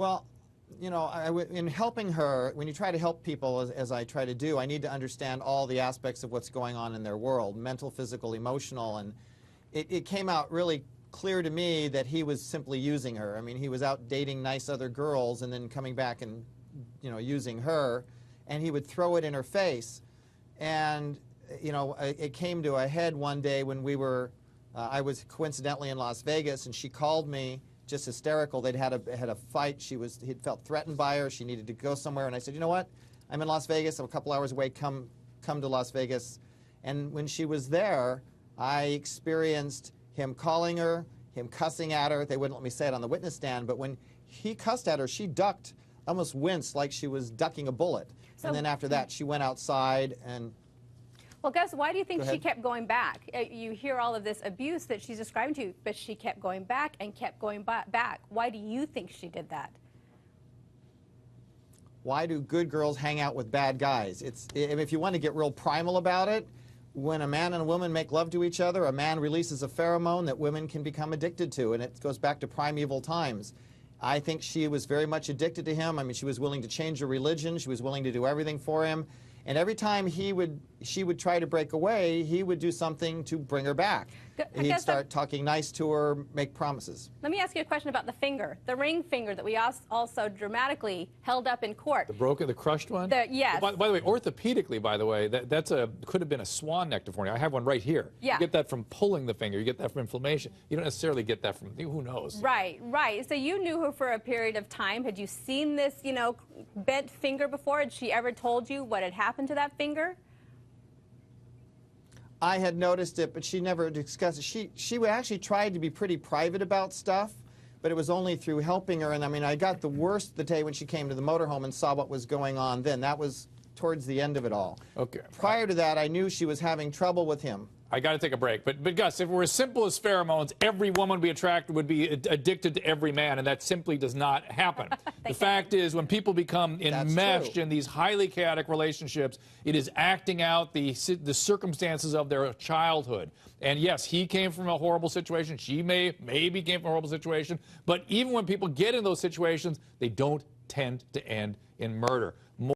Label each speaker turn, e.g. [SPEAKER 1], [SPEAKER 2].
[SPEAKER 1] Well, you know, in helping her, when you try to help people, as I try to do, I need to understand all the aspects of what's going on in their world, mental, physical, emotional, and it came out really clear to me that he was simply using her. I mean, he was out dating nice other girls and then coming back and, you know, using her, and he would throw it in her face. And, you know, it came to a head one day when we were, I was coincidentally in Las Vegas, and she called me just hysterical. They'd had a fight. He'd felt threatened by her. She needed to go somewhere, and I said, you know what? I'm in Las Vegas. I'm a couple hours away. Come to Las Vegas. And when she was there, I experienced him calling her, him cussing at her. They wouldn't let me say it on the witness stand, but when he cussed at her, she ducked, almost winced like she was ducking a bullet. So, and then after that, she went outside and...
[SPEAKER 2] Well, Gus, why do you think she kept going back? You hear all of this abuse that she's describing to you, but she kept going back and kept going back. Why do you think she did that?
[SPEAKER 1] Why do good girls hang out with bad guys? If you want to get real primal about it, when a man and a woman make love to each other, a man releases a pheromone that women can become addicted to, and it goes back to primeval times. I think she was very much addicted to him. I mean, she was willing to change her religion. She was willing to do everything for him. And every time she would try to break away, he would do something to bring her back. He'd start talking nice to her, make promises.
[SPEAKER 2] Let me ask you a question about the finger, the ring finger that we also dramatically held up in court.
[SPEAKER 3] The crushed one?
[SPEAKER 2] Yes.
[SPEAKER 3] By the way, orthopedically, by the way, could have been a swan neck deformity. I have one right here.
[SPEAKER 2] Yeah.
[SPEAKER 3] You get that from pulling the finger. You get that from inflammation. You don't necessarily get that from, who knows?
[SPEAKER 2] Right, right. So you knew her for a period of time. Had you seen this, you know, bent finger before? Had she ever told you what had happened to that finger?
[SPEAKER 1] I had noticed it, but she never discussed it. She actually tried to be pretty private about stuff, but it was only through helping her. And I mean, I got the worst the day when she came to the motorhome and saw what was going on then. That was towards the end of it all.
[SPEAKER 3] Okay.
[SPEAKER 1] Prior to that, I knew she was having trouble with him.
[SPEAKER 3] I got to take a break. But Gus, if it were as simple as pheromones, every woman would be addicted to every man, and that simply does not happen. The fact is, when people become enmeshed in these highly chaotic relationships, it is acting out the circumstances of their childhood. And yes, he came from a horrible situation. She maybe came from a horrible situation. But even when people get in those situations, they don't tend to end in murder.